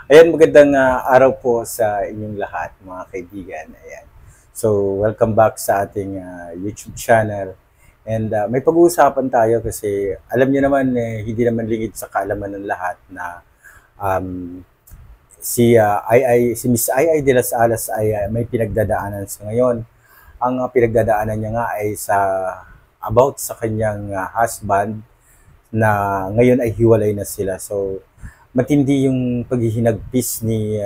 Ayan, magandang araw po sa inyong lahat, mga kaibigan. Ayan. So, welcome back sa ating YouTube channel. And may pag-uusapan tayo kasi alam niyo naman, hindi naman lingid sa kaalaman ng lahat na um, si Miss Ai de las Alas ay may pinagdadaanan sa ngayon. Ang pinagdadaanan niya nga ay about sa kanyang husband na ngayon ay hiwalay na sila. So, matindi yung paghihinagpis ni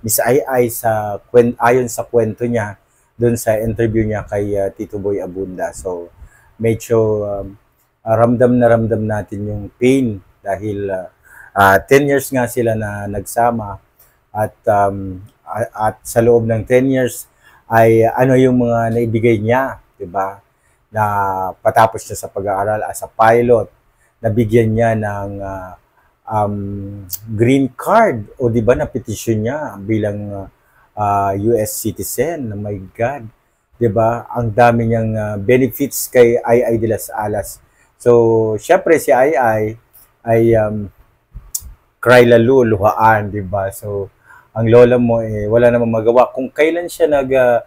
Miss Ai ayon sa kwento niya doon sa interview niya kay Tito Boy Abunda. So, medyo ramdam natin yung pain dahil 10 years nga sila na nagsama at sa loob ng 10 years ay ano yung mga naibigay niya, 'di ba? Na patapos niya sa pag-aaral as a pilot, nabigyan niya ng um, green card o 'di ba na petition niya bilang US citizen. Oh my God. 'Di ba? Ang dami niyang benefits kay Ai de las Alas. So, syempre si Ai ay cry lalo, luhaan, 'di ba? So, ang lola mo wala namang magawa kung kailan siya 60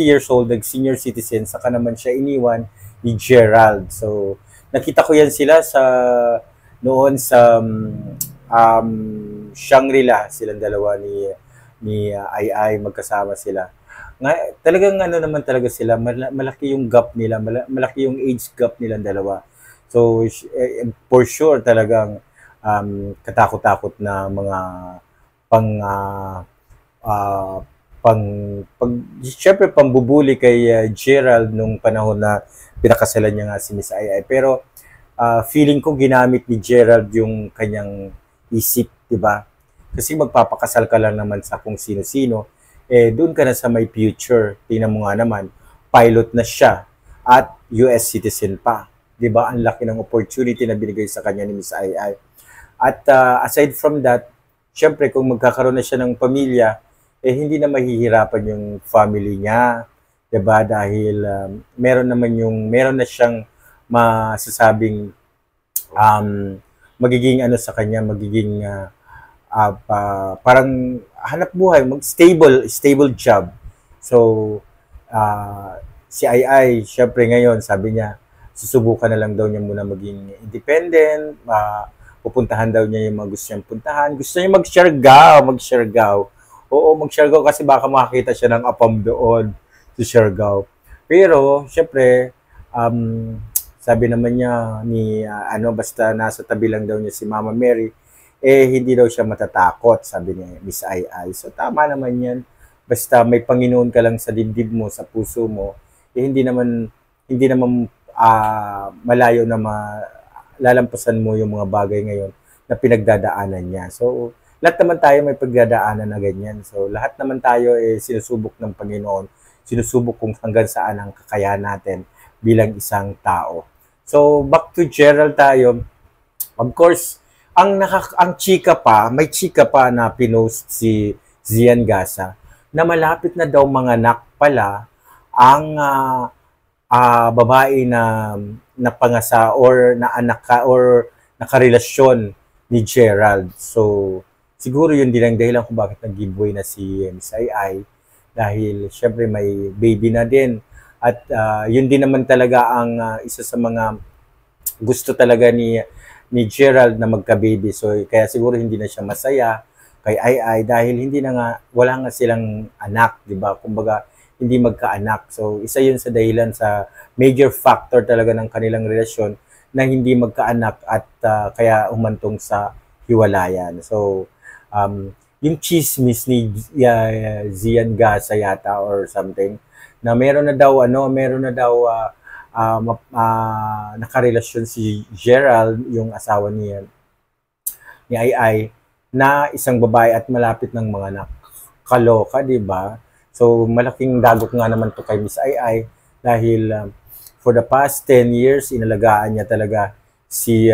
years old, nag senior citizen, saka naman siya iniwan ni Gerald. So, nakita ko yan sila noon sa Shangri-La, silang dalawa ni Ai magkasama sila. Talagang ano naman talaga sila, malaki yung gap nila, malaki yung age gap nilang dalawa. So, for sure talagang katakot-takot na mga pang uh, pang pag syempre pambubuli kay Gerald nung panahon na pinakasalan niya nga si Miss Ai. Pero feeling ko ginamit ni Gerald yung kanyang isip, 'di ba? Kasi magpapakasal ka lang naman sa kung sino-sino, doon ka na sa may future. Tingnan mo nga naman, pilot na siya at US citizen pa. 'Di ba? Ang laki ng opportunity na binigay sa kanya ni Miss Ai. At aside from that, syempre kung magkakaroon na siya ng pamilya, hindi na mahihirapan yung family niya, 'di ba? Dahil meron na siyang masasabing magiging ano sa kanya, magiging parang hanap buhay, stable job. So, si Ai, syempre ngayon, sabi niya, susubukan na lang daw niya muna maging independent, pupuntahan daw niya yung mga gusto niyang puntahan. Gusto niya mag-Siargao. Oo, mag-Siargao kasi baka makakita siya ng apam doon sa Siargao. Pero, syempre, sabi naman niya basta nasa tabi lang daw niya si Mama Mary, hindi daw siya matatakot, sabi ni Miss Ai. So, tama naman yan. Basta may Panginoon ka lang sa dibdib mo, sa puso mo, hindi naman malayo na lalampasan mo yung mga bagay ngayon na pinagdadaanan niya. So, lahat naman tayo may pagdadaanan na ganyan. So, lahat naman tayo sinusubok ng Panginoon, sinusubok kung hanggang saan ang kakayahan natin bilang isang tao. So, back to Gerald tayo. Of course, may chika pa na pinost si Zian Gaza na malapit na daw manganak pala ang babae na napangasa or na anak ka or nakarelasyon ni Gerald. So, siguro yun din ang dahilan kung bakit nag-giveaway na si Miss Ai dahil syempre may baby na din. At yun din naman talaga ang isa sa mga gusto talaga ni Gerald na magka-baby. So, kaya siguro hindi na siya masaya kay Ai dahil wala nga silang anak, di ba? Kumbaga, hindi magkaanak. So, isa yun sa dahilan sa major factor talaga ng kanilang relasyon na hindi magkaanak at kaya umantong sa hiwalayan. So, yung chismis ni Zian Gaza yata or something na meron na daw nakarelasyon si Gerald, yung asawa ni Ai, na isang babae at malapit ng mga anak. Kaloka, di ba? So, malaking dagok nga naman to kay Miss Ai dahil for the past 10 years, inalagaan niya talaga si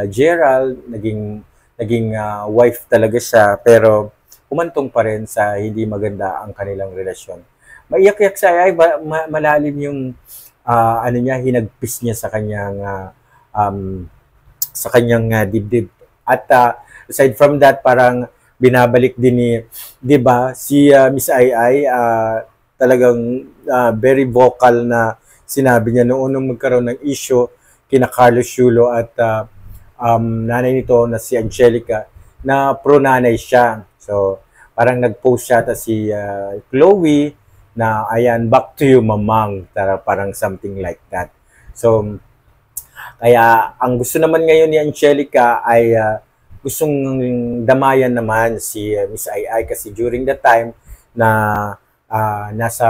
Gerald, naging wife talaga siya, pero umantong pa rin sa hindi maganda ang kanilang relasyon. Maiyak-yak si Ai, malalim yung hinagpis niya sa kanyang dibdib At aside from that, parang binabalik din ni, 'di ba, si Miss Ai talagang very vocal na sinabi niya noong unang magkaroon ng issue kina Carlos Yulo at nanay nito na si Angelica na pro-nanay siya. So, parang nag-post siya si Chloe na ayan, back to you mamang, parang something like that. So, kaya ang gusto naman ngayon ni Angelica ay gustong damayan naman si Miss Ai kasi during the time na nasa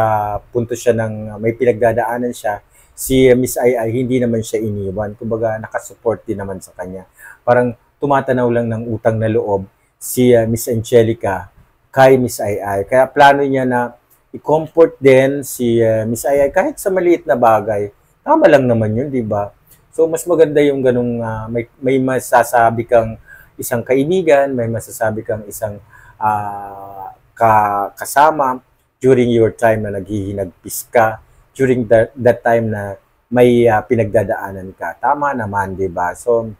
punto siya ng may pinagdadaanan siya, si Miss Ai hindi naman siya iniwan. Kumbaga, nakasupport din naman sa kanya. Parang tumatanaw lang ng utang na loob si Miss Angelica kay Miss Ai. Kaya plano niya na i-comfort din si Miss Ai kahit sa maliit na bagay. Tama lang naman yun, di ba? So, mas maganda yung ganung may masasabi kang isang kaibigan, may masasabi kang isang kasama during your time na naghihinagpis ka, during that time na may pinagdadaanan ka. Tama naman, di ba? So,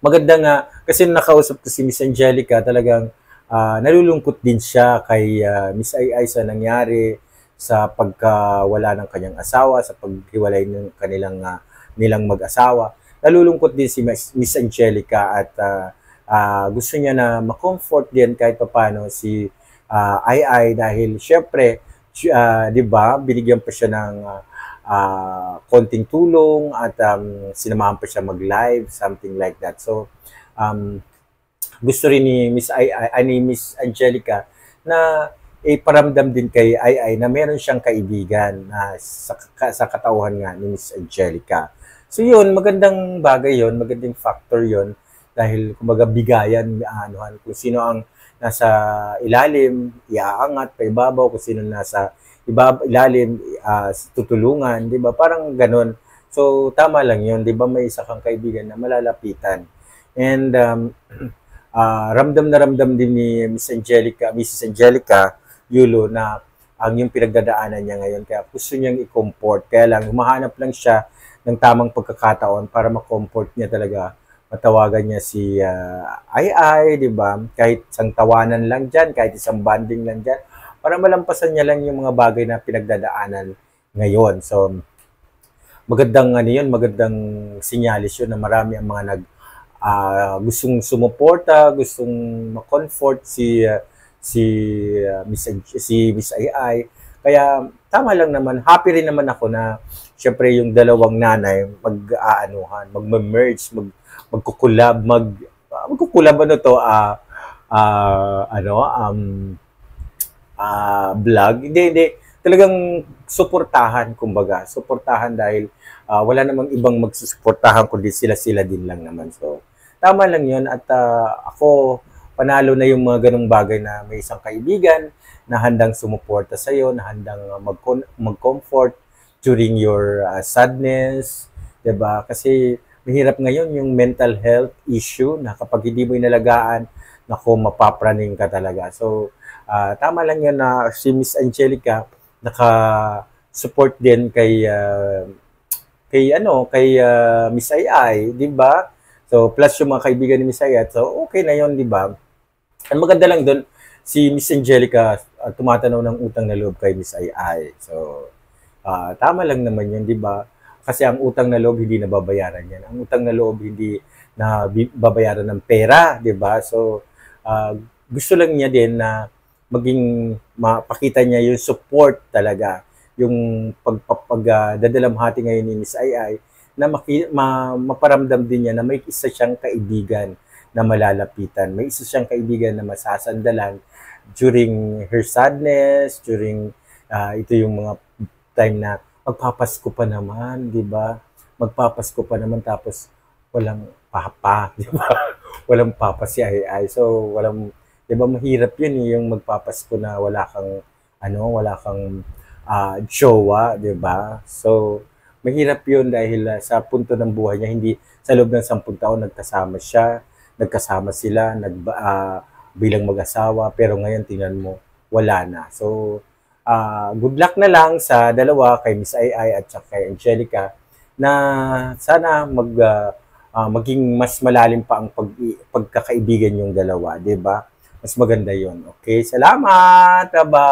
maganda nga, kasi nakausap ko si Miss Angelica, talagang nalulungkot din siya kay Miss Ai sa nangyari sa pagkawala ng kanyang asawa, sa paghiwalay ng nilang mag-asawa. Nalulungkot din si Miss Angelica at gusto niya na ma-comfort din kahit paano si Ai dahil syempre, di ba, binigyan pa siya ng konting tulong at sinamahan pa siya mag-live, something like that. So, gusto rin ni Miss Angelica na iparamdam din kay Ai na meron siyang kaibigan sa katauhan nga ni Miss Angelica. So yun, magandang bagay yun, magandang factor yun dahil kumbaga bigayan, kung sino ang nasa ilalim, iaangat, paibabaw, kung sino nasa ilalim, tutulungan, di ba? Parang ganun. So tama lang yun, di ba? May isa kang kaibigan na malalapitan. And ramdam na ramdam din ni Mrs. Angelica Yulo na ang yung pinagdadaanan niya ngayon. Kaya gusto niyang i-comfort. Kaya lang, humahanap lang siya ng tamang pagkakataon para ma-comfort niya talaga. Matawagan niya si Ai, di ba? Kahit isang tawanan lang dyan, kahit isang banding lang dyan, para malampasan niya lang yung mga bagay na pinagdadaanan ngayon. So, magandang magandang sinyalis yun na marami ang mga gustong sumuporta, gustong ma-comfort si Miss Ai. Kaya tama lang naman, happy rin naman ako na syempre yung dalawang nanay mag-merge, magkukulab, magkukulab vlog. Hindi. Talagang suportahan, kumbaga. Suportahan dahil wala namang ibang magsusuportahan kundi sila din lang naman. So, tama lang yun. At ako, panalo na yung mga ganong bagay na may isang kaibigan na handang sumuporta sa'yo, na handang mag-comfort during your sadness, diba? Kasi mahirap ngayon yung mental health issue na kapag hindi mo inalagaan, naku, mapapraning ka talaga. So, tama lang yan na si Miss Angelica naka-support din kay Miss Ai, di ba? So, plus yung mga kaibigan ni Miss Ai, so okay na yon, di ba? Ang maganda lang doon, si Miss Angelica tumatanaw ng utang na loob kay Miss Ai. So, tama lang naman yun, di ba? Kasi ang utang na loob hindi nababayaran yan. Ang utang na loob hindi na babayaran ng pera, di ba? So, gusto lang niya din na maging mapakita niya yung support talaga, yung pagdadalamhati ngayon ni Miss Ai na maparamdam din niya na may isa siyang kaibigan na malalapitan, may isa siyang kaibigan na masasandalan during her sadness, during ito yung mga time na magpapasko pa naman, di ba? Magpapasko pa naman tapos walang papa, di ba? Walang papa si Ai. So, walang, di ba, mahirap yun yung magpapasko na wala kang jowa, di ba? So, mahirap yun dahil sa punto ng buhay niya, hindi sa loob ng 10 taon nagkasama sila, bilang mag-asawa, pero ngayon tingnan mo, wala na. So, good luck na lang sa dalawa, kay Miss Ai at kay Angelica, na sana maging mas malalim pa ang pagkakaibigan yung dalawa, 'di ba? Mas maganda 'yon. Okay, salamat. Bye-bye.